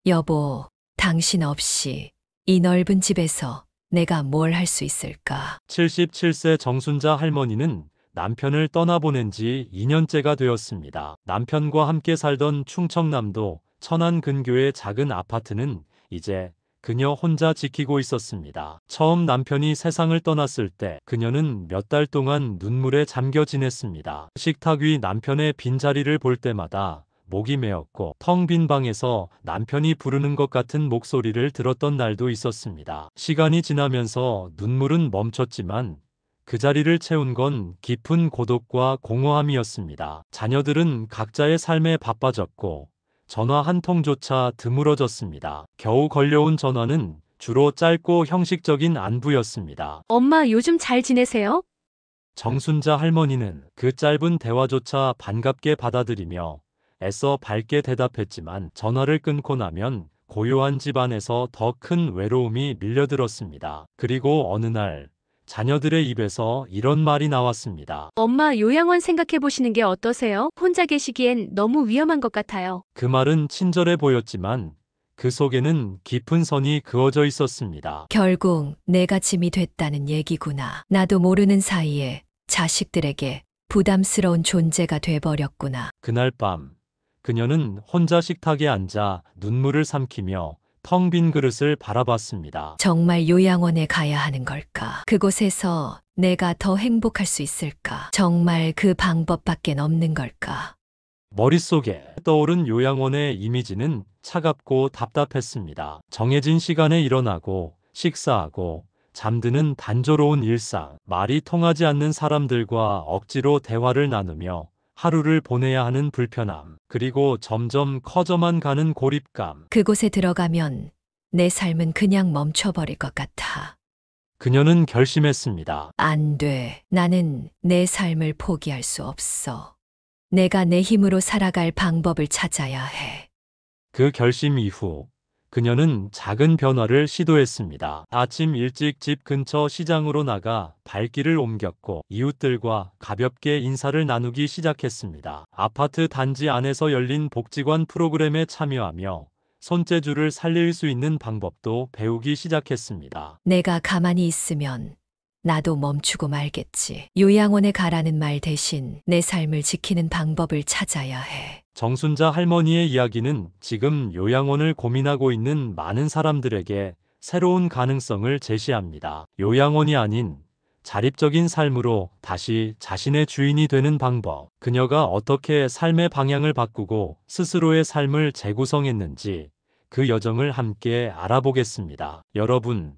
여보, 당신 없이 이 넓은 집에서 내가 뭘 할 수 있을까? 77세 정순자 할머니는 남편을 떠나보낸 지 2년째가 되었습니다. 남편과 함께 살던 충청남도 천안 근교의 작은 아파트는 이제 그녀 혼자 지키고 있었습니다. 처음 남편이 세상을 떠났을 때 그녀는 몇 달 동안 눈물에 잠겨 지냈습니다. 식탁 위 남편의 빈자리를 볼 때마다 목이 메었고 텅 빈 방에서 남편이 부르는 것 같은 목소리를 들었던 날도 있었습니다. 시간이 지나면서 눈물은 멈췄지만 그 자리를 채운 건 깊은 고독과 공허함이었습니다. 자녀들은 각자의 삶에 바빠졌고 전화 한 통조차 드물어졌습니다. 겨우 걸려온 전화는 주로 짧고 형식적인 안부였습니다. 엄마 요즘 잘 지내세요? 정순자 할머니는 그 짧은 대화조차 반갑게 받아들이며 애써 밝게 대답했지만 전화를 끊고 나면 고요한 집안에서 더 큰 외로움이 밀려들었습니다. 그리고 어느 날 자녀들의 입에서 이런 말이 나왔습니다. 엄마 요양원 생각해 보시는 게 어떠세요? 혼자 계시기엔 너무 위험한 것 같아요. 그 말은 친절해 보였지만 그 속에는 깊은 선이 그어져 있었습니다. 결국 내가 짐이 됐다는 얘기구나. 나도 모르는 사이에 자식들에게 부담스러운 존재가 돼버렸구나. 그날 밤 그녀는 혼자 식탁에 앉아 눈물을 삼키며 텅 빈 그릇을 바라봤습니다. 정말 요양원에 가야 하는 걸까? 그곳에서 내가 더 행복할 수 있을까? 정말 그 방법밖엔 없는 걸까? 머릿속에 떠오른 요양원의 이미지는 차갑고 답답했습니다. 정해진 시간에 일어나고 식사하고 잠드는 단조로운 일상, 말이 통하지 않는 사람들과 억지로 대화를 나누며 하루를 보내야 하는 불편함, 그리고 점점 커져만 가는 고립감. 그곳에 들어가면 내 삶은 그냥 멈춰버릴 것 같아. 그녀는 결심했습니다. 안 돼. 나는 내 삶을 포기할 수 없어. 내가 내 힘으로 살아갈 방법을 찾아야 해. 그 결심 이후 그녀는 작은 변화를 시도했습니다. 아침 일찍 집 근처 시장으로 나가 발길을 옮겼고 이웃들과 가볍게 인사를 나누기 시작했습니다. 아파트 단지 안에서 열린 복지관 프로그램에 참여하며 손재주를 살릴 수 있는 방법도 배우기 시작했습니다. 내가 가만히 있으면 나도 멈추고 말겠지. 요양원에 가라는 말 대신 내 삶을 지키는 방법을 찾아야 해. 정순자 할머니의 이야기는 지금 요양원을 고민하고 있는 많은 사람들에게 새로운 가능성을 제시합니다. 요양원이 아닌 자립적인 삶으로 다시 자신의 주인이 되는 방법. 그녀가 어떻게 삶의 방향을 바꾸고 스스로의 삶을 재구성했는지 그 여정을 함께 알아보겠습니다. 여러분,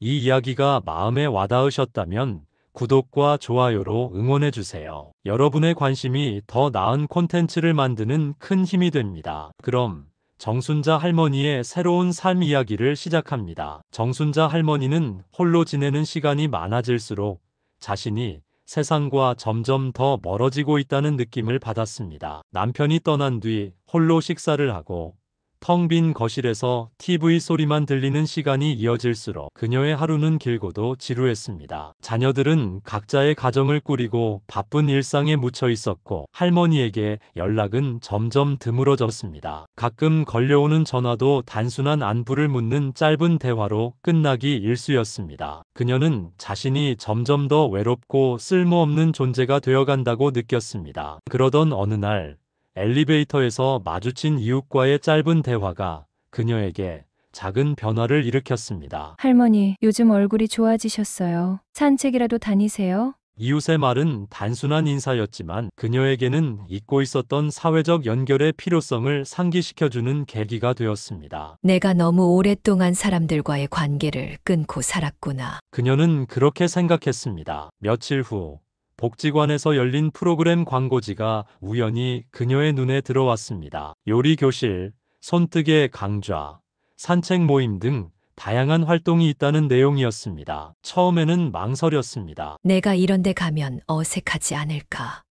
이 이야기가 마음에 와닿으셨다면 구독과 좋아요로 응원해주세요. 여러분의 관심이 더 나은 콘텐츠를 만드는 큰 힘이 됩니다. 그럼 정순자 할머니의 새로운 삶 이야기를 시작합니다. 정순자 할머니는 홀로 지내는 시간이 많아질수록 자신이 세상과 점점 더 멀어지고 있다는 느낌을 받았습니다. 남편이 떠난 뒤 홀로 식사를 하고 텅 빈 거실에서 TV 소리만 들리는 시간이 이어질수록 그녀의 하루는 길고도 지루했습니다. 자녀들은 각자의 가정을 꾸리고 바쁜 일상에 묻혀 있었고 할머니에게 연락은 점점 드물어졌습니다. 가끔 걸려오는 전화도 단순한 안부를 묻는 짧은 대화로 끝나기 일쑤였습니다. 그녀는 자신이 점점 더 외롭고 쓸모없는 존재가 되어간다고 느꼈습니다. 그러던 어느 날 엘리베이터에서 마주친 이웃과의 짧은 대화가 그녀에게 작은 변화를 일으켰습니다. 할머니, 요즘 얼굴이 좋아지셨어요. 산책이라도 다니세요? 이웃의 말은 단순한 인사였지만 그녀에게는 잊고 있었던 사회적 연결의 필요성을 상기시켜주는 계기가 되었습니다. 내가 너무 오랫동안 사람들과의 관계를 끊고 살았구나. 그녀는 그렇게 생각했습니다. 며칠 후 복지관에서 열린 프로그램 광고지가 우연히 그녀의 눈에 들어왔습니다. 요리 교실, 손뜨개 강좌, 산책 모임 등 다양한 활동이 있다는 내용이었습니다. 처음에는 망설였습니다. 내가 이런 데 가면 어색하지 않을까?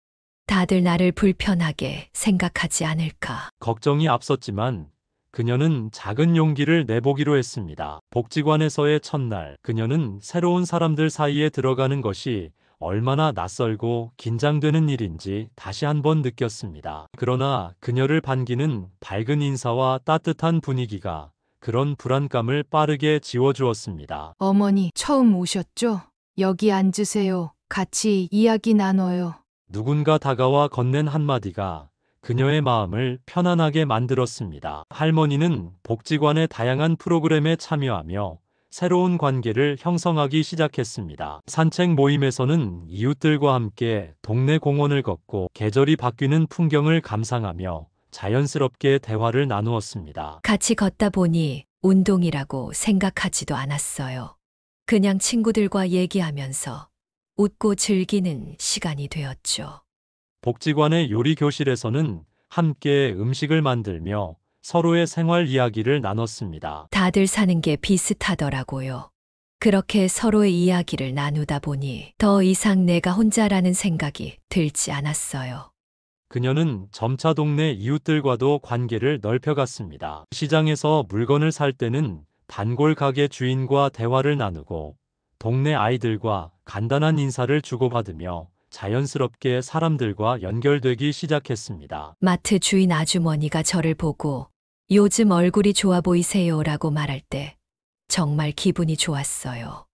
다들 나를 불편하게 생각하지 않을까? 걱정이 앞섰지만 그녀는 작은 용기를 내보기로 했습니다. 복지관에서의 첫날, 그녀는 새로운 사람들 사이에 들어가는 것이 얼마나 낯설고 긴장되는 일인지 다시 한번 느꼈습니다. 그러나 그녀를 반기는 밝은 인사와 따뜻한 분위기가 그런 불안감을 빠르게 지워주었습니다. 어머니, 처음 오셨죠? 여기 앉으세요. 같이 이야기 나눠요. 누군가 다가와 건넨 한마디가 그녀의 마음을 편안하게 만들었습니다. 할머니는 복지관의 다양한 프로그램에 참여하며 새로운 관계를 형성하기 시작했습니다. 산책 모임에서는 이웃들과 함께 동네 공원을 걷고 계절이 바뀌는 풍경을 감상하며 자연스럽게 대화를 나누었습니다. 같이 걷다 보니 운동이라고 생각하지도 않았어요. 그냥 친구들과 얘기하면서 웃고 즐기는 시간이 되었죠. 복지관의 요리 교실에서는 함께 음식을 만들며 서로의 생활 이야기를 나눴습니다. 다들 사는 게 비슷하더라고요. 그렇게 서로의 이야기를 나누다 보니 더 이상 내가 혼자라는 생각이 들지 않았어요. 그녀는 점차 동네 이웃들과도 관계를 넓혀갔습니다. 시장에서 물건을 살 때는 단골 가게 주인과 대화를 나누고 동네 아이들과 간단한 인사를 주고받으며 자연스럽게 사람들과 연결되기 시작했습니다. 마트 주인 아주머니가 저를 보고 요즘 얼굴이 좋아 보이세요라고 말할 때 정말 기분이 좋았어요.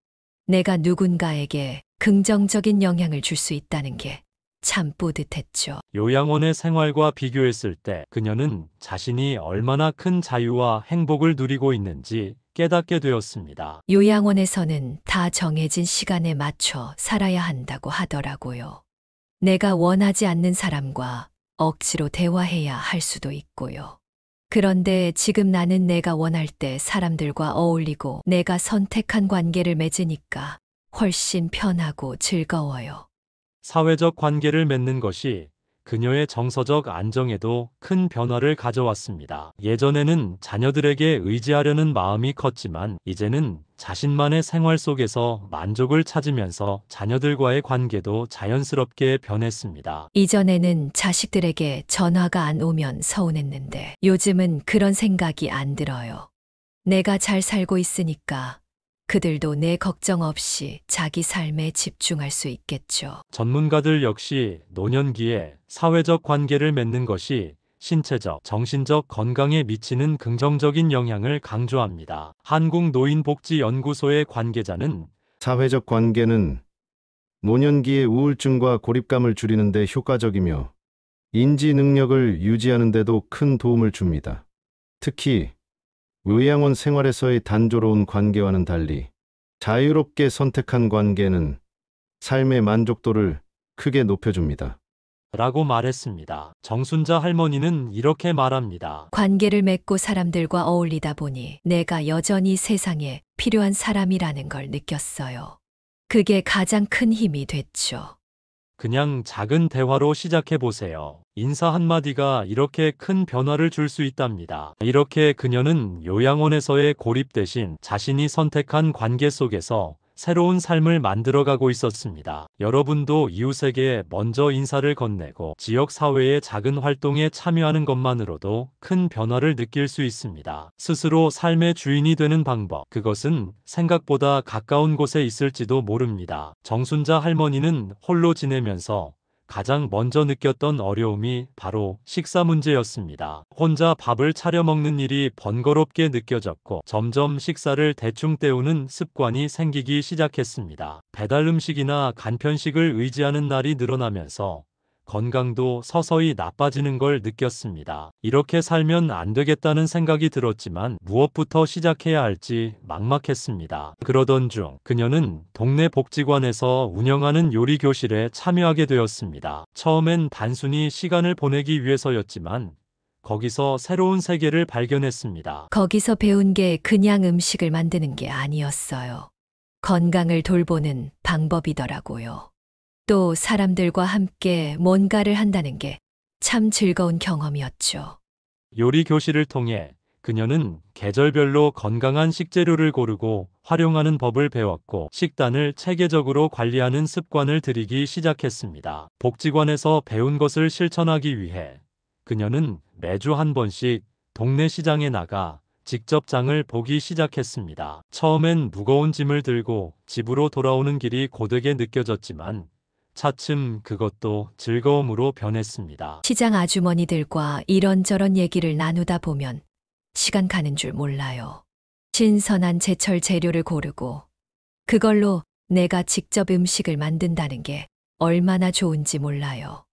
내가 누군가에게 긍정적인 영향을 줄 수 있다는 게 참 뿌듯했죠. 요양원의 생활과 비교했을 때 그녀는 자신이 얼마나 큰 자유와 행복을 누리고 있는지 깨닫게 되었습니다. 요양원에서는 다 정해진 시간에 맞춰 살아야 한다고 하더라고요. 내가 원하지 않는 사람과 억지로 대화해야 할 수도 있고요. 그런데 지금 나는 내가 원할 때 사람들과 어울리고 내가 선택한 관계를 맺으니까 훨씬 편하고 즐거워요. 사회적 관계를 맺는 것이 그녀의 정서적 안정에도 큰 변화를 가져왔습니다. 예전에는 자녀들에게 의지하려는 마음이 컸지만 이제는 자신만의 생활 속에서 만족을 찾으면서 자녀들과의 관계도 자연스럽게 변했습니다. 이전에는 자식들에게 전화가 안 오면 서운했는데 요즘은 그런 생각이 안 들어요. 내가 잘 살고 있으니까 그들도 내 걱정 없이 자기 삶에 집중할 수 있겠죠. 전문가들 역시 노년기에 사회적 관계를 맺는 것이 신체적, 정신적 건강에 미치는 긍정적인 영향을 강조합니다. 한국노인복지연구소의 관계자는 사회적 관계는 노년기의 우울증과 고립감을 줄이는 데 효과적이며 인지 능력을 유지하는 데도 큰 도움을 줍니다. 특히 요양원 생활에서의 단조로운 관계와는 달리 자유롭게 선택한 관계는 삶의 만족도를 크게 높여줍니다. 라고 말했습니다. 정순자 할머니는 이렇게 말합니다. 관계를 맺고 사람들과 어울리다 보니 내가 여전히 세상에 필요한 사람이라는 걸 느꼈어요. 그게 가장 큰 힘이 됐죠. 그냥 작은 대화로 시작해 보세요. 인사 한마디가 이렇게 큰 변화를 줄 수 있답니다. 이렇게 그녀는 요양원에서의 고립 대신 자신이 선택한 관계 속에서 새로운 삶을 만들어가고 있었습니다. 여러분도 이웃에게 먼저 인사를 건네고 지역 사회의 작은 활동에 참여하는 것만으로도 큰 변화를 느낄 수 있습니다. 스스로 삶의 주인이 되는 방법, 그것은 생각보다 가까운 곳에 있을지도 모릅니다. 정순자 할머니는 홀로 지내면서 가장 먼저 느꼈던 어려움이 바로 식사 문제였습니다. 혼자 밥을 차려 먹는 일이 번거롭게 느껴졌고 점점 식사를 대충 때우는 습관이 생기기 시작했습니다. 배달 음식이나 간편식을 의지하는 날이 늘어나면서 건강도 서서히 나빠지는 걸 느꼈습니다. 이렇게 살면 안 되겠다는 생각이 들었지만 무엇부터 시작해야 할지 막막했습니다. 그러던 중 그녀는 동네 복지관에서 운영하는 요리 교실에 참여하게 되었습니다. 처음엔 단순히 시간을 보내기 위해서였지만 거기서 새로운 세계를 발견했습니다. 거기서 배운 게 그냥 음식을 만드는 게 아니었어요. 건강을 돌보는 방법이더라고요. 또 사람들과 함께 뭔가를 한다는 게 참 즐거운 경험이었죠. 요리 교실을 통해 그녀는 계절별로 건강한 식재료를 고르고 활용하는 법을 배웠고 식단을 체계적으로 관리하는 습관을 들이기 시작했습니다. 복지관에서 배운 것을 실천하기 위해 그녀는 매주 한 번씩 동네 시장에 나가 직접 장을 보기 시작했습니다. 처음엔 무거운 짐을 들고 집으로 돌아오는 길이 고되게 느껴졌지만 차츰 그것도 즐거움으로 변했습니다. 시장 아주머니들과 이런저런 얘기를 나누다 보면 시간 가는 줄 몰라요. 신선한 제철 재료를 고르고 그걸로 내가 직접 음식을 만든다는 게 얼마나 좋은지 몰라요.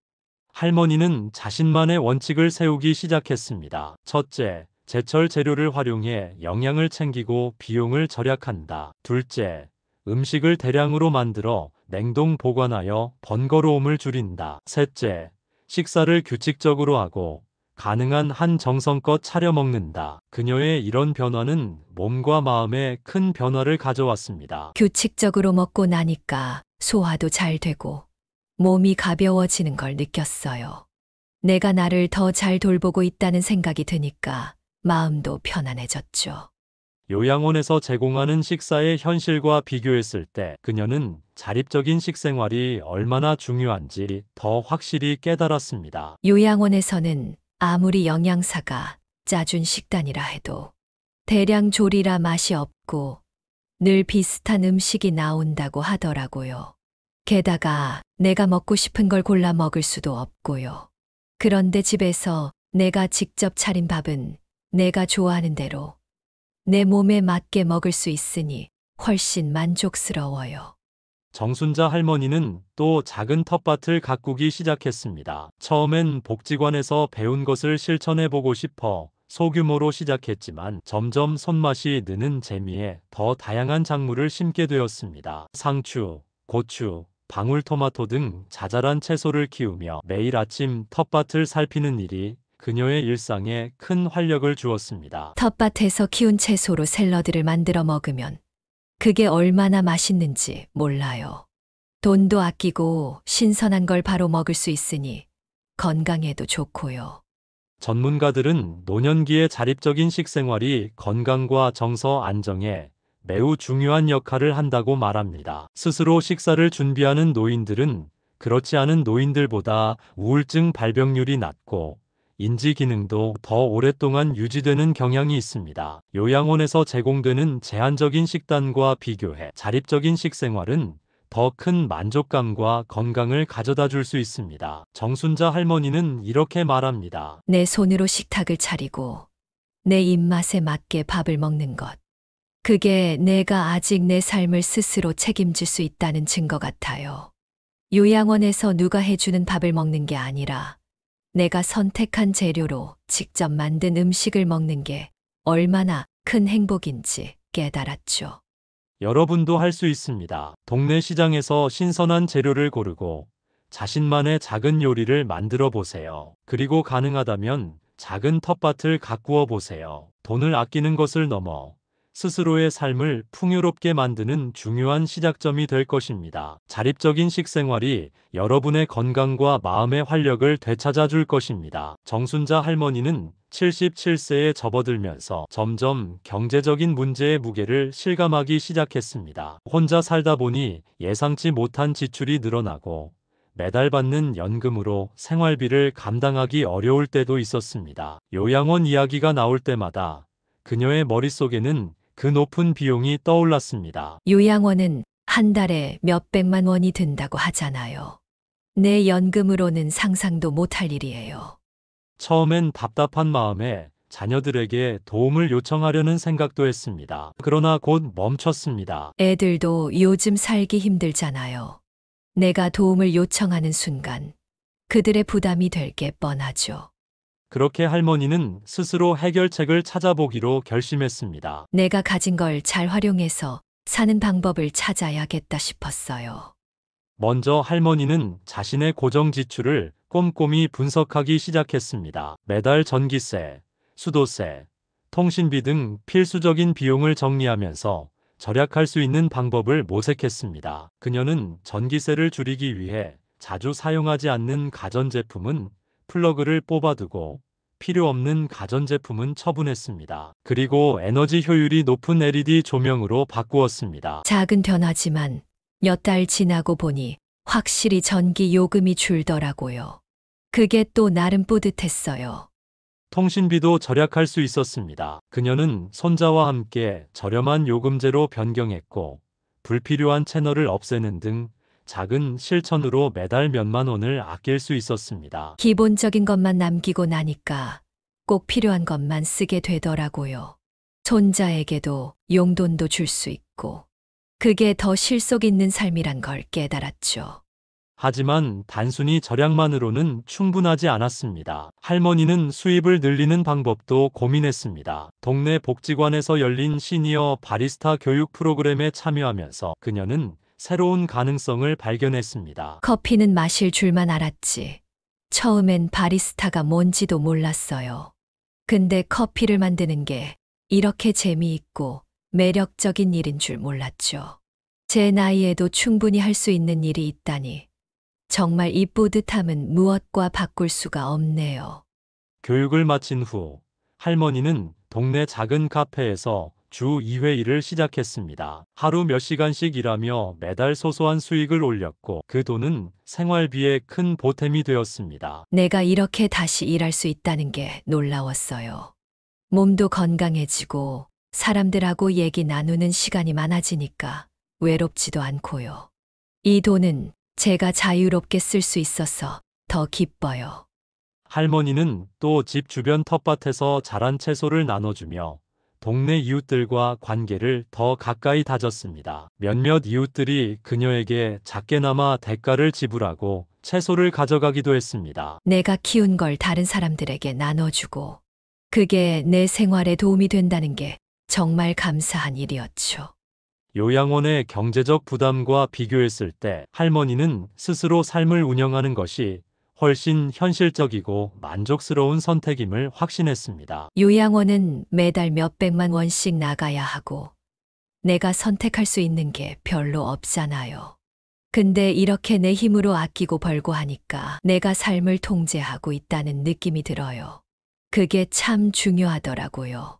할머니는 자신만의 원칙을 세우기 시작했습니다. 첫째, 제철 재료를 활용해 영양을 챙기고 비용을 절약한다. 둘째, 음식을 대량으로 만들어 냉동 보관하여 번거로움을 줄인다. 셋째, 식사를 규칙적으로 하고 가능한 한 정성껏 차려 먹는다. 그녀의 이런 변화는 몸과 마음에 큰 변화를 가져왔습니다. 규칙적으로 먹고 나니까 소화도 잘 되고 몸이 가벼워지는 걸 느꼈어요. 내가 나를 더 잘 돌보고 있다는 생각이 드니까 마음도 편안해졌죠. 요양원에서 제공하는 식사의 현실과 비교했을 때 그녀는 자립적인 식생활이 얼마나 중요한지 더 확실히 깨달았습니다. 요양원에서는 아무리 영양사가 짜준 식단이라 해도 대량 조리라 맛이 없고 늘 비슷한 음식이 나온다고 하더라고요. 게다가 내가 먹고 싶은 걸 골라 먹을 수도 없고요. 그런데 집에서 내가 직접 차린 밥은 내가 좋아하는 대로 내 몸에 맞게 먹을 수 있으니 훨씬 만족스러워요. 정순자 할머니는 또 작은 텃밭을 가꾸기 시작했습니다. 처음엔 복지관에서 배운 것을 실천해보고 싶어 소규모로 시작했지만 점점 손맛이 느는 재미에 더 다양한 작물을 심게 되었습니다. 상추, 고추, 방울토마토 등 자잘한 채소를 키우며 매일 아침 텃밭을 살피는 일이 그녀의 일상에 큰 활력을 주었습니다. 텃밭에서 키운 채소로 샐러드를 만들어 먹으면 그게 얼마나 맛있는지 몰라요. 돈도 아끼고 신선한 걸 바로 먹을 수 있으니 건강에도 좋고요. 전문가들은 노년기의 자립적인 식생활이 건강과 정서 안정에 매우 중요한 역할을 한다고 말합니다. 스스로 식사를 준비하는 노인들은 그렇지 않은 노인들보다 우울증 발병률이 낮고 인지 기능도 더 오랫동안 유지되는 경향이 있습니다. 요양원에서 제공되는 제한적인 식단과 비교해 자립적인 식생활은 더 큰 만족감과 건강을 가져다 줄 수 있습니다. 정순자 할머니는 이렇게 말합니다. 내 손으로 식탁을 차리고 내 입맛에 맞게 밥을 먹는 것. 그게 내가 아직 내 삶을 스스로 책임질 수 있다는 증거 같아요. 요양원에서 누가 해주는 밥을 먹는 게 아니라 내가 선택한 재료로 직접 만든 음식을 먹는 게 얼마나 큰 행복인지 깨달았죠. 여러분도 할 수 있습니다. 동네 시장에서 신선한 재료를 고르고 자신만의 작은 요리를 만들어 보세요. 그리고 가능하다면 작은 텃밭을 가꾸어 보세요. 돈을 아끼는 것을 넘어 스스로의 삶을 풍요롭게 만드는 중요한 시작점이 될 것입니다. 자립적인 식생활이 여러분의 건강과 마음의 활력을 되찾아 줄 것입니다. 정순자 할머니는 77세에 접어들면서 점점 경제적인 문제의 무게를 실감하기 시작했습니다. 혼자 살다 보니 예상치 못한 지출이 늘어나고 매달 받는 연금으로 생활비를 감당하기 어려울 때도 있었습니다. 요양원 이야기가 나올 때마다 그녀의 머릿속에는 그 높은 비용이 떠올랐습니다. 요양원은 한 달에 몇백만 원이 든다고 하잖아요. 내 연금으로는 상상도 못할 일이에요. 처음엔 답답한 마음에 자녀들에게 도움을 요청하려는 생각도 했습니다. 그러나 곧 멈췄습니다. 애들도 요즘 살기 힘들잖아요. 내가 도움을 요청하는 순간 그들의 부담이 될 게 뻔하죠. 그렇게 할머니는 스스로 해결책을 찾아보기로 결심했습니다. 내가 가진 걸 잘 활용해서 사는 방법을 찾아야겠다 싶었어요. 먼저 할머니는 자신의 고정 지출을 꼼꼼히 분석하기 시작했습니다. 매달 전기세, 수도세, 통신비 등 필수적인 비용을 정리하면서 절약할 수 있는 방법을 모색했습니다. 그녀는 전기세를 줄이기 위해 자주 사용하지 않는 가전제품은 플러그를 뽑아두고 필요 없는 가전제품은 처분했습니다. 그리고 에너지 효율이 높은 LED 조명으로 바꾸었습니다. 작은 변화지만 몇 달 지나고 보니 확실히 전기 요금이 줄더라고요. 그게 또 나름 뿌듯했어요. 통신비도 절약할 수 있었습니다. 그녀는 손자와 함께 저렴한 요금제로 변경했고 불필요한 채널을 없애는 등 작은 실천으로 매달 몇만 원을 아낄 수 있었습니다. 기본적인 것만 남기고 나니까 꼭 필요한 것만 쓰게 되더라고요. 손자에게도 용돈도 줄 수 있고, 그게 더 실속 있는 삶이란 걸 깨달았죠. 하지만 단순히 절약만으로는 충분하지 않았습니다. 할머니는 수입을 늘리는 방법도 고민했습니다. 동네 복지관에서 열린 시니어 바리스타 교육 프로그램에 참여하면서 그녀는 새로운 가능성을 발견했습니다. 커피는 마실 줄만 알았지. 처음엔 바리스타가 뭔지도 몰랐어요. 근데 커피를 만드는 게 이렇게 재미있고 매력적인 일인 줄 몰랐죠. 제 나이에도 충분히 할 수 있는 일이 있다니. 정말 이 뿌듯함은 무엇과 바꿀 수가 없네요. 교육을 마친 후 할머니는 동네 작은 카페에서 주 2회 일을 시작했습니다. 하루 몇 시간씩 일하며 매달 소소한 수익을 올렸고 그 돈은 생활비에 큰 보탬이 되었습니다. 내가 이렇게 다시 일할 수 있다는 게 놀라웠어요. 몸도 건강해지고 사람들하고 얘기 나누는 시간이 많아지니까 외롭지도 않고요. 이 돈은 제가 자유롭게 쓸 수 있어서 더 기뻐요. 할머니는 또 집 주변 텃밭에서 자란 채소를 나눠주며 동네 이웃들과 관계를 더 가까이 다졌습니다. 몇몇 이웃들이 그녀에게 작게나마 대가를 지불하고 채소를 가져가기도 했습니다. 내가 키운 걸 다른 사람들에게 나눠주고, 그게 내 생활에 도움이 된다는 게 정말 감사한 일이었죠. 요양원의 경제적 부담과 비교했을 때 할머니는 스스로 삶을 운영하는 것이 훨씬 현실적이고 만족스러운 선택임을 확신했습니다. 요양원은 매달 몇백만 원씩 나가야 하고, 내가 선택할 수 있는 게 별로 없잖아요. 근데 이렇게 내 힘으로 아끼고 벌고 하니까 내가 삶을 통제하고 있다는 느낌이 들어요. 그게 참 중요하더라고요.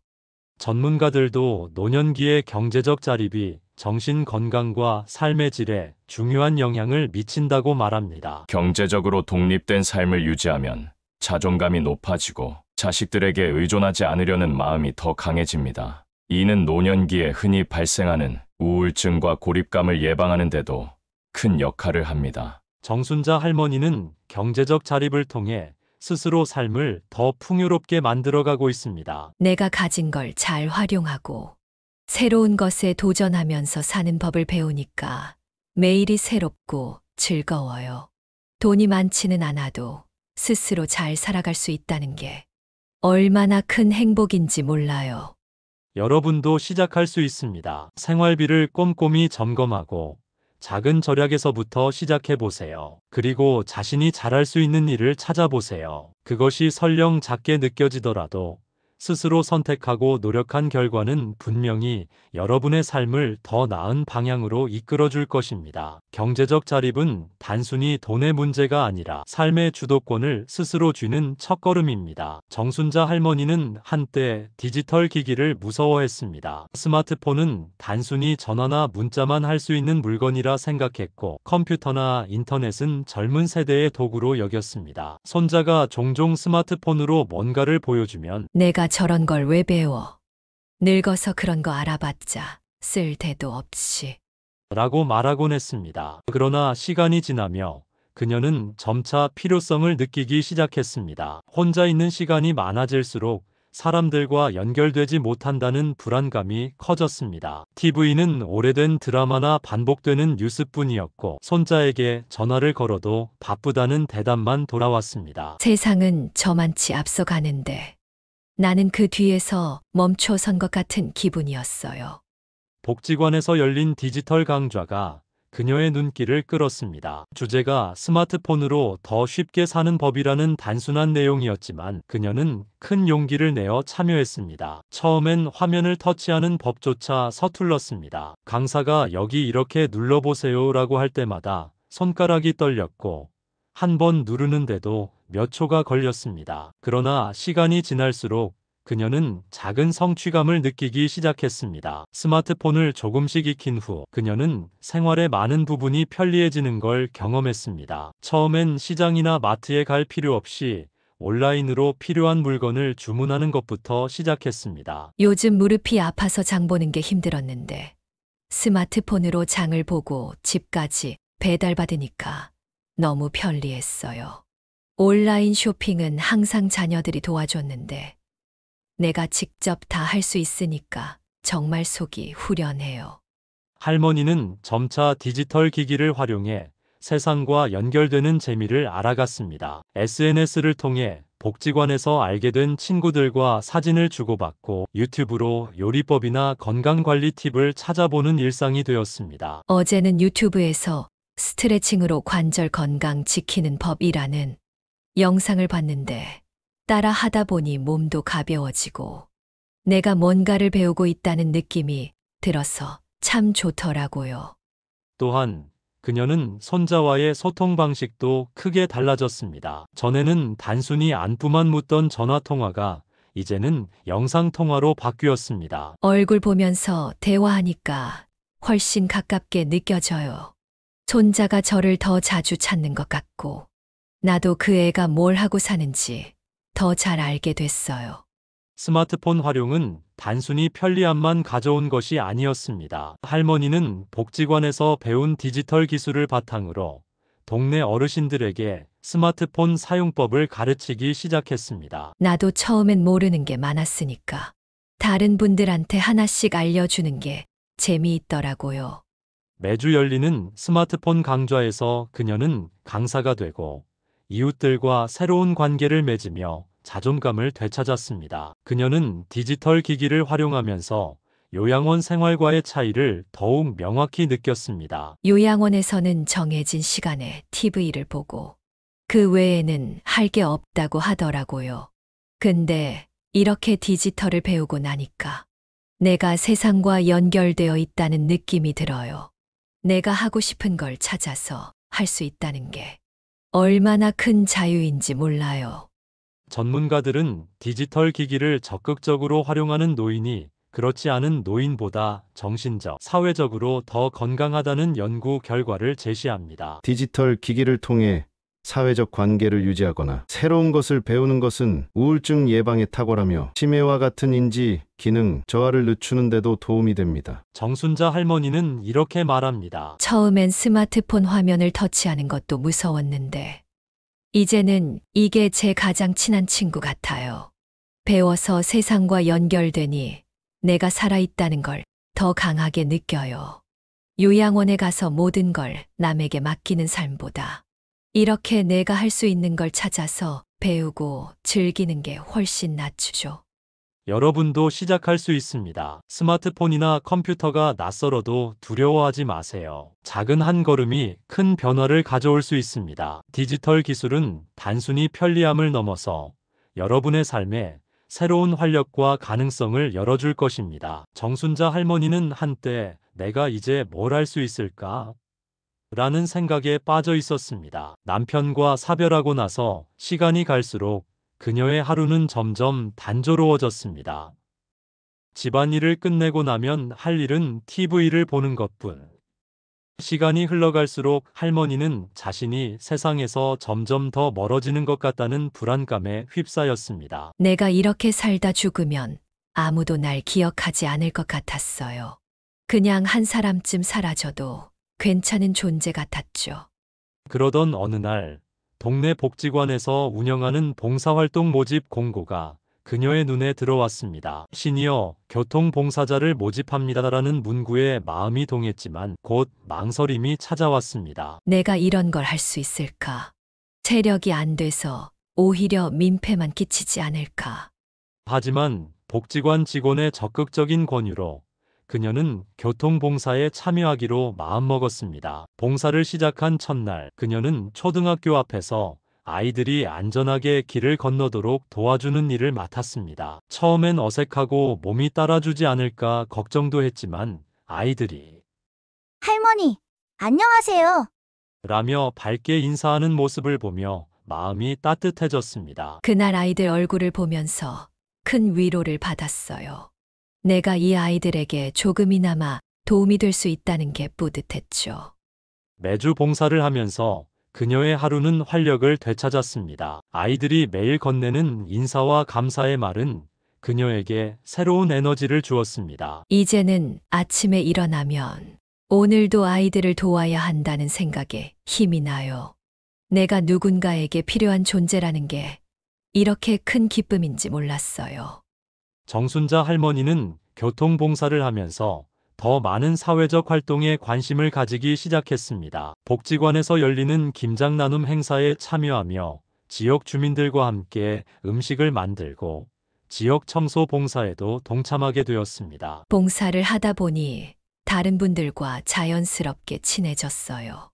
전문가들도 노년기의 경제적 자립이 정신 건강과 삶의 질에 중요한 영향을 미친다고 말합니다. 경제적으로 독립된 삶을 유지하면 자존감이 높아지고 자식들에게 의존하지 않으려는 마음이 더 강해집니다. 이는 노년기에 흔히 발생하는 우울증과 고립감을 예방하는 데도 큰 역할을 합니다. 정순자 할머니는 경제적 자립을 통해 스스로 삶을 더 풍요롭게 만들어가고 있습니다. 내가 가진 걸 잘 활용하고 새로운 것에 도전하면서 사는 법을 배우니까 매일이 새롭고 즐거워요. 돈이 많지는 않아도 스스로 잘 살아갈 수 있다는 게 얼마나 큰 행복인지 몰라요. 여러분도 시작할 수 있습니다. 생활비를 꼼꼼히 점검하고 작은 절약에서부터 시작해 보세요. 그리고 자신이 잘할 수 있는 일을 찾아보세요. 그것이 설령 작게 느껴지더라도 스스로 선택하고 노력한 결과는 분명히 여러분의 삶을 더 나은 방향으로 이끌어 줄 것입니다. 경제적 자립은 단순히 돈의 문제가 아니라 삶의 주도권을 스스로 쥐는 첫걸음입니다. 정순자 할머니는 한때 디지털 기기를 무서워했습니다. 스마트폰은 단순히 전화나 문자만 할 수 있는 물건이라 생각했고 컴퓨터나 인터넷은 젊은 세대의 도구로 여겼습니다. 손자가 종종 스마트폰으로 뭔가를 보여주면 내가 저런 걸 왜 배워? 늙어서 그런 거 알아봤자 쓸 데도 없이. 라고 말하곤 했습니다. 그러나 시간이 지나며 그녀는 점차 필요성을 느끼기 시작했습니다. 혼자 있는 시간이 많아질수록 사람들과 연결되지 못한다는 불안감이 커졌습니다. TV는 오래된 드라마나 반복되는 뉴스뿐이었고 손자에게 전화를 걸어도 바쁘다는 대답만 돌아왔습니다. 세상은 저만치 앞서가는데 나는 그 뒤에서 멈춰선 것 같은 기분이었어요. 복지관에서 열린 디지털 강좌가 그녀의 눈길을 끌었습니다. 주제가 스마트폰으로 더 쉽게 사는 법이라는 단순한 내용이었지만 그녀는 큰 용기를 내어 참여했습니다. 처음엔 화면을 터치하는 법조차 서툴렀습니다. 강사가 여기 이렇게 눌러보세요 라고 할 때마다 손가락이 떨렸고 한 번 누르는데도 몇 초가 걸렸습니다. 그러나 시간이 지날수록 그녀는 작은 성취감을 느끼기 시작했습니다. 스마트폰을 조금씩 익힌 후 그녀는 생활의 많은 부분이 편리해지는 걸 경험했습니다. 처음엔 시장이나 마트에 갈 필요 없이 온라인으로 필요한 물건을 주문하는 것부터 시작했습니다. 요즘 무릎이 아파서 장 보는 게 힘들었는데 스마트폰으로 장을 보고 집까지 배달받으니까 너무 편리했어요. 온라인 쇼핑은 항상 자녀들이 도와줬는데 내가 직접 다 할 수 있으니까 정말 속이 후련해요. 할머니는 점차 디지털 기기를 활용해 세상과 연결되는 재미를 알아갔습니다. SNS를 통해 복지관에서 알게 된 친구들과 사진을 주고받고 유튜브로 요리법이나 건강관리 팁을 찾아보는 일상이 되었습니다. 어제는 유튜브에서 스트레칭으로 관절 건강 지키는 법이라는 영상을 봤는데 따라 하다 보니 몸도 가벼워지고 내가 뭔가를 배우고 있다는 느낌이 들어서 참 좋더라고요. 또한 그녀는 손자와의 소통 방식도 크게 달라졌습니다. 전에는 단순히 안부만 묻던 전화통화가 이제는 영상통화로 바뀌었습니다. 얼굴 보면서 대화하니까 훨씬 가깝게 느껴져요. 손자가 저를 더 자주 찾는 것 같고 나도 그 애가 뭘 하고 사는지 더 잘 알게 됐어요. 스마트폰 활용은 단순히 편리함만 가져온 것이 아니었습니다. 할머니는 복지관에서 배운 디지털 기술을 바탕으로 동네 어르신들에게 스마트폰 사용법을 가르치기 시작했습니다. 나도 처음엔 모르는 게 많았으니까 다른 분들한테 하나씩 알려주는 게 재미있더라고요. 매주 열리는 스마트폰 강좌에서 그녀는 강사가 되고 이웃들과 새로운 관계를 맺으며 자존감을 되찾았습니다. 그녀는 디지털 기기를 활용하면서 요양원 생활과의 차이를 더욱 명확히 느꼈습니다. 요양원에서는 정해진 시간에 TV를 보고 그 외에는 할 게 없다고 하더라고요. 근데 이렇게 디지털을 배우고 나니까 내가 세상과 연결되어 있다는 느낌이 들어요. 내가 하고 싶은 걸 찾아서 할 수 있다는 게 얼마나 큰 자유인지 몰라요. 전문가들은 디지털 기기를 적극적으로 활용하는 노인이 그렇지 않은 노인보다 정신적, 사회적으로 더 건강하다는 연구 결과를 제시합니다. 디지털 기기를 통해 사회적 관계를 유지하거나 새로운 것을 배우는 것은 우울증 예방에 탁월하며 치매와 같은 인지 기능 저하를 늦추는 데도 도움이 됩니다. 정순자 할머니는 이렇게 말합니다. 처음엔 스마트폰 화면을 터치하는 것도 무서웠는데 이제는 이게 제 가장 친한 친구 같아요. 배워서 세상과 연결되니 내가 살아있다는 걸 더 강하게 느껴요. 요양원에 가서 모든 걸 남에게 맡기는 삶보다 이렇게 내가 할 수 있는 걸 찾아서 배우고 즐기는 게 훨씬 낫죠. 여러분도 시작할 수 있습니다. 스마트폰이나 컴퓨터가 낯설어도 두려워하지 마세요. 작은 한 걸음이 큰 변화를 가져올 수 있습니다. 디지털 기술은 단순히 편리함을 넘어서 여러분의 삶에 새로운 활력과 가능성을 열어줄 것입니다. 정순자 할머니는 한때 내가 이제 뭘 할 수 있을까? 라는 생각에 빠져 있었습니다. 남편과 사별하고 나서 시간이 갈수록 그녀의 하루는 점점 단조로워졌습니다. 집안일을 끝내고 나면 할 일은 TV를 보는 것뿐. 시간이 흘러갈수록 할머니는 자신이 세상에서 점점 더 멀어지는 것 같다는 불안감에 휩싸였습니다. 내가 이렇게 살다 죽으면 아무도 날 기억하지 않을 것 같았어요. 그냥 한 사람쯤 사라져도 괜찮은 존재 같았죠. 그러던 어느 날 동네 복지관에서 운영하는 봉사활동 모집 공고가 그녀의 눈에 들어왔습니다. 시니어 교통봉사자를 모집합니다라는 문구에 마음이 동했지만 곧 망설임이 찾아왔습니다. 내가 이런 걸 할 수 있을까? 체력이 안 돼서 오히려 민폐만 끼치지 않을까? 하지만 복지관 직원의 적극적인 권유로 그녀는 교통봉사에 참여하기로 마음먹었습니다. 봉사를 시작한 첫날, 그녀는 초등학교 앞에서 아이들이 안전하게 길을 건너도록 도와주는 일을 맡았습니다. 처음엔 어색하고 몸이 따라주지 않을까 걱정도 했지만 아이들이 할머니, 안녕하세요. 라며 밝게 인사하는 모습을 보며 마음이 따뜻해졌습니다. 그날 아이들 얼굴을 보면서 큰 위로를 받았어요. 내가 이 아이들에게 조금이나마 도움이 될 수 있다는 게 뿌듯했죠. 매주 봉사를 하면서 그녀의 하루는 활력을 되찾았습니다. 아이들이 매일 건네는 인사와 감사의 말은 그녀에게 새로운 에너지를 주었습니다. 이제는 아침에 일어나면 오늘도 아이들을 도와야 한다는 생각에 힘이 나요. 내가 누군가에게 필요한 존재라는 게 이렇게 큰 기쁨인지 몰랐어요. 정순자 할머니는 교통봉사를 하면서 더 많은 사회적 활동에 관심을 가지기 시작했습니다. 복지관에서 열리는 김장 나눔 행사에 참여하며 지역 주민들과 함께 음식을 만들고 지역 청소 봉사에도 동참하게 되었습니다. 봉사를 하다 보니 다른 분들과 자연스럽게 친해졌어요.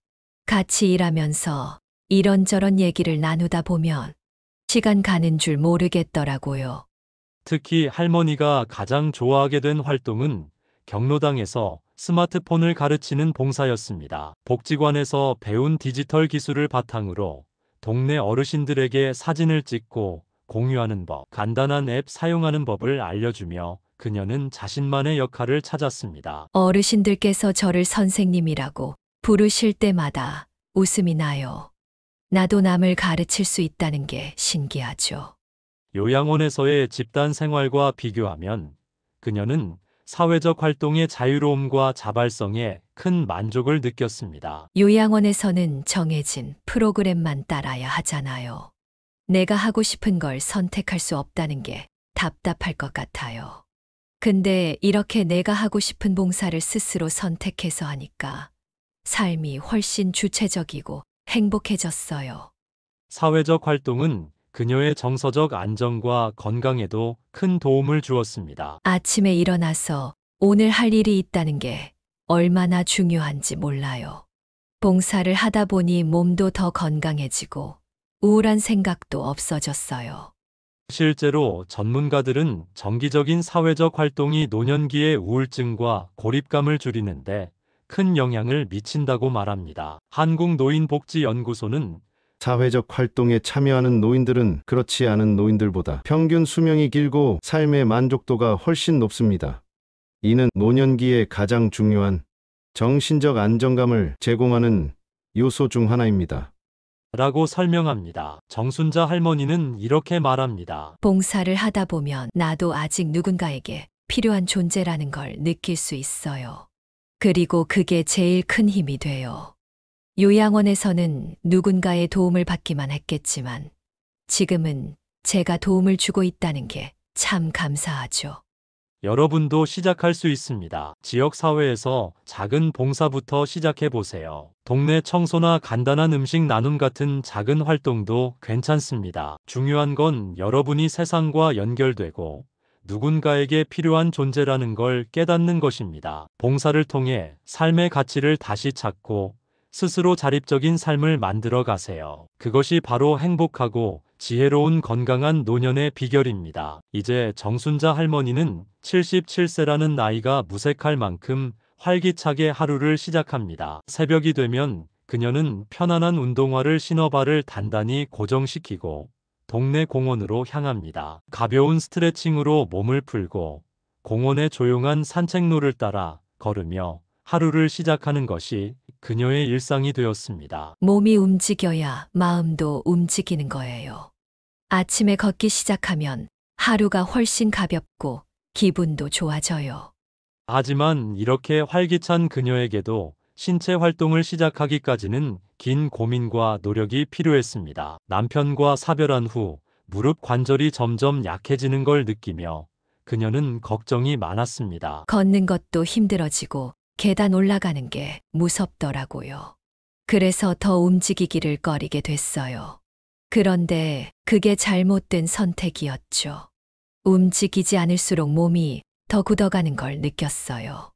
같이 일하면서 이런저런 얘기를 나누다 보면 시간 가는 줄 모르겠더라고요. 특히 할머니가 가장 좋아하게 된 활동은 경로당에서 스마트폰을 가르치는 봉사였습니다. 복지관에서 배운 디지털 기술을 바탕으로 동네 어르신들에게 사진을 찍고 공유하는 법, 간단한 앱 사용하는 법을 알려주며 그녀는 자신만의 역할을 찾았습니다. 어르신들께서 저를 선생님이라고 부르실 때마다 웃음이 나요. 나도 남을 가르칠 수 있다는 게 신기하죠. 요양원에서의 집단 생활과 비교하면 그녀는 사회적 활동의 자유로움과 자발성에 큰 만족을 느꼈습니다. 요양원에서는 정해진 프로그램만 따라야 하잖아요. 내가 하고 싶은 걸 선택할 수 없다는 게 답답할 것 같아요. 근데 이렇게 내가 하고 싶은 봉사를 스스로 선택해서 하니까 삶이 훨씬 주체적이고 행복해졌어요. 사회적 활동은 그녀의 정서적 안정과 건강에도 큰 도움을 주었습니다. 아침에 일어나서 오늘 할 일이 있다는 게 얼마나 중요한지 몰라요. 봉사를 하다 보니 몸도 더 건강해지고 우울한 생각도 없어졌어요. 실제로 전문가들은 정기적인 사회적 활동이 노년기의 우울증과 고립감을 줄이는데 큰 영향을 미친다고 말합니다. 한국노인복지연구소는 사회적 활동에 참여하는 노인들은 그렇지 않은 노인들보다 평균 수명이 길고 삶의 만족도가 훨씬 높습니다. 이는 노년기에 가장 중요한 정신적 안정감을 제공하는 요소 중 하나입니다. 라고 설명합니다. 정순자 할머니는 이렇게 말합니다. 봉사를 하다 보면 나도 아직 누군가에게 필요한 존재라는 걸 느낄 수 있어요. 그리고 그게 제일 큰 힘이 돼요. 요양원에서는 누군가의 도움을 받기만 했겠지만 지금은 제가 도움을 주고 있다는 게 참 감사하죠. 여러분도 시작할 수 있습니다. 지역사회에서 작은 봉사부터 시작해 보세요. 동네 청소나 간단한 음식 나눔 같은 작은 활동도 괜찮습니다. 중요한 건 여러분이 세상과 연결되고 누군가에게 필요한 존재라는 걸 깨닫는 것입니다. 봉사를 통해 삶의 가치를 다시 찾고 스스로 자립적인 삶을 만들어 가세요. 그것이 바로 행복하고 지혜로운 건강한 노년의 비결입니다. 이제 정순자 할머니는 77세라는 나이가 무색할 만큼 활기차게 하루를 시작합니다. 새벽이 되면 그녀는 편안한 운동화를 신어 발을 단단히 고정시키고 동네 공원으로 향합니다. 가벼운 스트레칭으로 몸을 풀고 공원의 조용한 산책로를 따라 걸으며 하루를 시작하는 것이 그녀의 일상이 되었습니다. 몸이 움직여야 마음도 움직이는 거예요. 아침에 걷기 시작하면 하루가 훨씬 가볍고 기분도 좋아져요. 하지만 이렇게 활기찬 그녀에게도 신체 활동을 시작하기까지는 긴 고민과 노력이 필요했습니다. 남편과 사별한 후 무릎 관절이 점점 약해지는 걸 느끼며 그녀는 걱정이 많았습니다. 걷는 것도 힘들어지고 계단 올라가는 게 무섭더라고요. 그래서 더 움직이기를 꺼리게 됐어요. 그런데 그게 잘못된 선택이었죠. 움직이지 않을수록 몸이 더 굳어가는 걸 느꼈어요.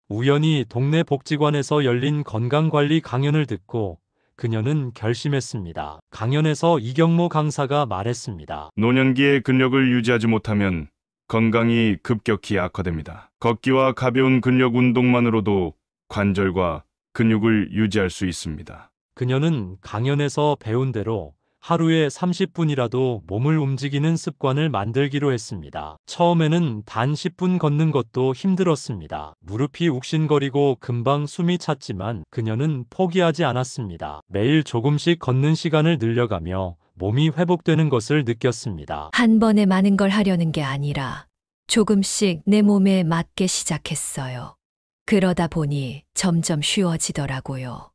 우연히 동네 복지관에서 열린 건강관리 강연을 듣고 그녀는 결심했습니다. 강연에서 이경모 강사가 말했습니다. 노년기에 근력을 유지하지 못하면 건강이 급격히 악화됩니다. 걷기와 가벼운 근력 운동만으로도 관절과 근육을 유지할 수 있습니다. 그녀는 강연에서 배운 대로 하루에 30분이라도 몸을 움직이는 습관을 만들기로 했습니다. 처음에는 단 10분 걷는 것도 힘들었습니다. 무릎이 욱신거리고 금방 숨이 찼지만 그녀는 포기하지 않았습니다. 매일 조금씩 걷는 시간을 늘려가며 몸이 회복되는 것을 느꼈습니다. 한 번에 많은 걸 하려는 게 아니라 조금씩 내 몸에 맞게 시작했어요. 그러다 보니 점점 쉬워지더라고요.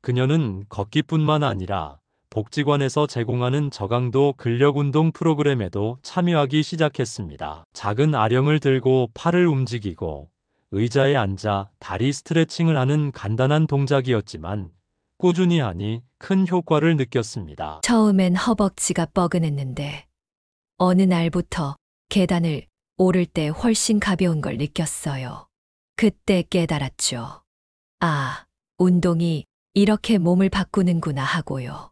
그녀는 걷기뿐만 아니라 복지관에서 제공하는 저강도 근력 운동 프로그램에도 참여하기 시작했습니다. 작은 아령을 들고 팔을 움직이고 의자에 앉아 다리 스트레칭을 하는 간단한 동작이었지만 꾸준히 하니 큰 효과를 느꼈습니다. 처음엔 허벅지가 뻐근했는데 어느 날부터 계단을 오를 때 훨씬 가벼운 걸 느꼈어요. 그때 깨달았죠. 아, 운동이 이렇게 몸을 바꾸는구나 하고요.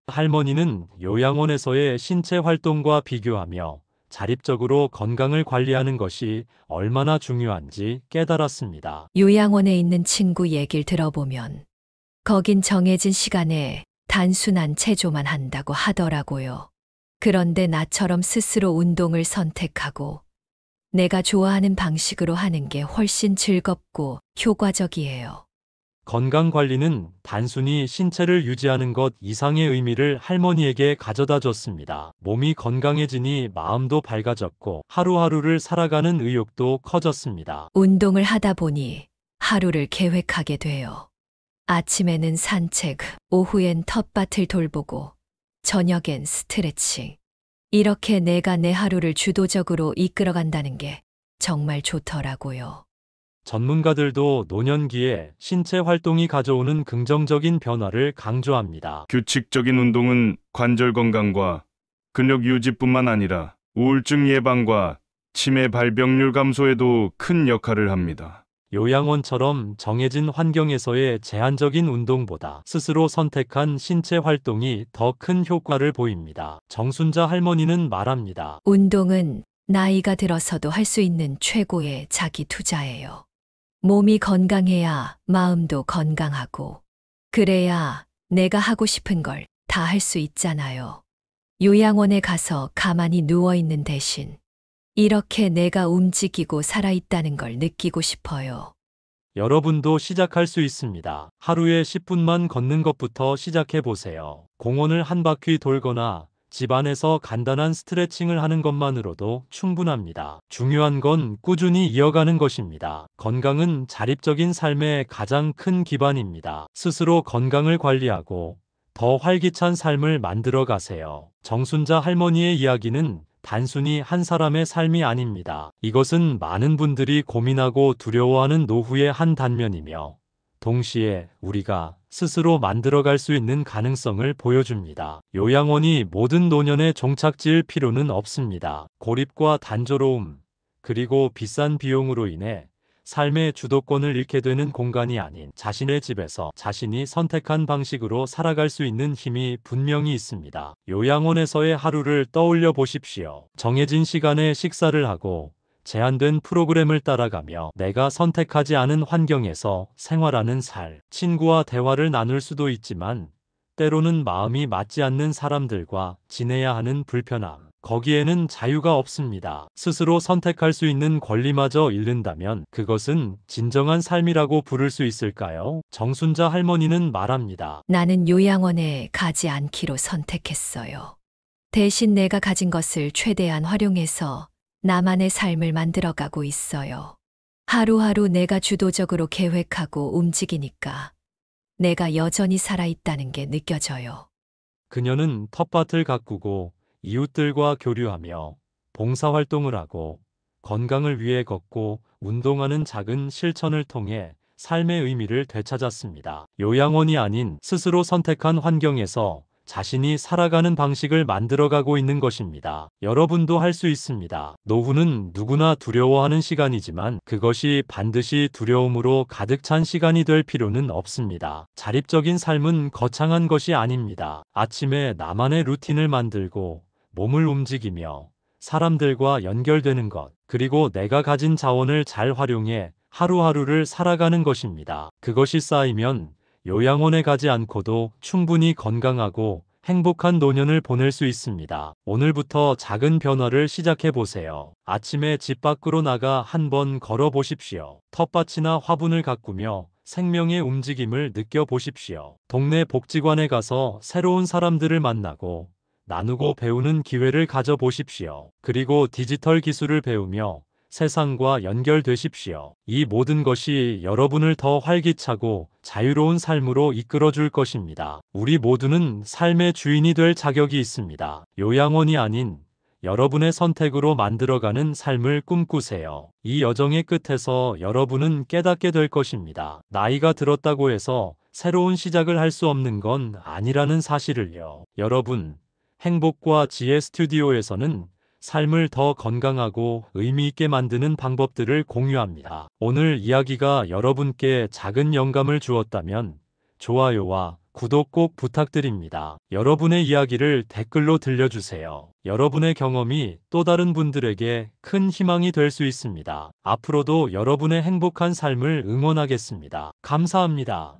할머니는 요양원에서의 신체 활동과 비교하며 자립적으로 건강을 관리하는 것이 얼마나 중요한지 깨달았습니다. 요양원에 있는 친구 얘기를 들어보면 거긴 정해진 시간에 단순한 체조만 한다고 하더라고요. 그런데 나처럼 스스로 운동을 선택하고 내가 좋아하는 방식으로 하는 게 훨씬 즐겁고 효과적이에요. 건강관리는 단순히 신체를 유지하는 것 이상의 의미를 할머니에게 가져다 줬습니다. 몸이 건강해지니 마음도 밝아졌고 하루하루를 살아가는 의욕도 커졌습니다. 운동을 하다 보니 하루를 계획하게 돼요. 아침에는 산책, 오후엔 텃밭을 돌보고 저녁엔 스트레칭. 이렇게 내가 내 하루를 주도적으로 이끌어간다는 게 정말 좋더라고요. 전문가들도 노년기에 신체 활동이 가져오는 긍정적인 변화를 강조합니다. 규칙적인 운동은 관절 건강과 근력 유지뿐만 아니라 우울증 예방과 치매 발병률 감소에도 큰 역할을 합니다. 요양원처럼 정해진 환경에서의 제한적인 운동보다 스스로 선택한 신체 활동이 더 큰 효과를 보입니다. 정순자 할머니는 말합니다. 운동은 나이가 들어서도 할 수 있는 최고의 자기 투자예요. 몸이 건강해야 마음도 건강하고, 그래야 내가 하고 싶은 걸 다 할 수 있잖아요. 요양원에 가서 가만히 누워있는 대신 이렇게 내가 움직이고 살아있다는 걸 느끼고 싶어요. 여러분도 시작할 수 있습니다. 하루에 10분만 걷는 것부터 시작해 보세요. 공원을 한 바퀴 돌거나 집 안에서 간단한 스트레칭을 하는 것만으로도 충분합니다. 중요한 건 꾸준히 이어가는 것입니다. 건강은 자립적인 삶의 가장 큰 기반입니다. 스스로 건강을 관리하고 더 활기찬 삶을 만들어 가세요. 정순자 할머니의 이야기는 단순히 한 사람의 삶이 아닙니다. 이것은 많은 분들이 고민하고 두려워하는 노후의 한 단면이며 동시에 우리가 스스로 만들어갈 수 있는 가능성을 보여줍니다. 요양원이 모든 노년의 종착지일 필요는 없습니다. 고립과 단조로움, 그리고 비싼 비용으로 인해 삶의 주도권을 잃게 되는 공간이 아닌 자신의 집에서 자신이 선택한 방식으로 살아갈 수 있는 힘이 분명히 있습니다. 요양원에서의 하루를 떠올려 보십시오. 정해진 시간에 식사를 하고 제한된 프로그램을 따라가며 내가 선택하지 않은 환경에서 생활하는 살. 친구와 대화를 나눌 수도 있지만 때로는 마음이 맞지 않는 사람들과 지내야 하는 불편함. 거기에는 자유가 없습니다. 스스로 선택할 수 있는 권리마저 잃는다면 그것은 진정한 삶이라고 부를 수 있을까요? 정순자 할머니는 말합니다. 나는 요양원에 가지 않기로 선택했어요. 대신 내가 가진 것을 최대한 활용해서 나만의 삶을 만들어가고 있어요. 하루하루 내가 주도적으로 계획하고 움직이니까 내가 여전히 살아있다는 게 느껴져요. 그녀는 텃밭을 가꾸고 이웃들과 교류하며 봉사활동을 하고 건강을 위해 걷고 운동하는 작은 실천을 통해 삶의 의미를 되찾았습니다. 요양원이 아닌 스스로 선택한 환경에서 자신이 살아가는 방식을 만들어가고 있는 것입니다. 여러분도 할 수 있습니다. 노후는 누구나 두려워하는 시간이지만 그것이 반드시 두려움으로 가득 찬 시간이 될 필요는 없습니다. 자립적인 삶은 거창한 것이 아닙니다. 아침에 나만의 루틴을 만들고 몸을 움직이며 사람들과 연결되는 것, 그리고 내가 가진 자원을 잘 활용해 하루하루를 살아가는 것입니다. 그것이 쌓이면 요양원에 가지 않고도 충분히 건강하고 행복한 노년을 보낼 수 있습니다. 오늘부터 작은 변화를 시작해 보세요. 아침에 집 밖으로 나가 한번 걸어 보십시오. 텃밭이나 화분을 가꾸며 생명의 움직임을 느껴보십시오. 동네 복지관에 가서 새로운 사람들을 만나고 나누고 배우는 기회를 가져보십시오. 그리고 디지털 기술을 배우며 세상과 연결되십시오. 이 모든 것이 여러분을 더 활기차고 자유로운 삶으로 이끌어줄 것입니다. 우리 모두는 삶의 주인이 될 자격이 있습니다. 요양원이 아닌 여러분의 선택으로 만들어가는 삶을 꿈꾸세요. 이 여정의 끝에서 여러분은 깨닫게 될 것입니다. 나이가 들었다고 해서 새로운 시작을 할 수 없는 건 아니라는 사실을요. 여러분, 행복과 지혜 스튜디오에서는 삶을 더 건강하고 의미 있게 만드는 방법들을 공유합니다. 오늘 이야기가 여러분께 작은 영감을 주었다면 좋아요와 구독 꼭 부탁드립니다. 여러분의 이야기를 댓글로 들려주세요. 여러분의 경험이 또 다른 분들에게 큰 희망이 될 수 있습니다. 앞으로도 여러분의 행복한 삶을 응원하겠습니다. 감사합니다.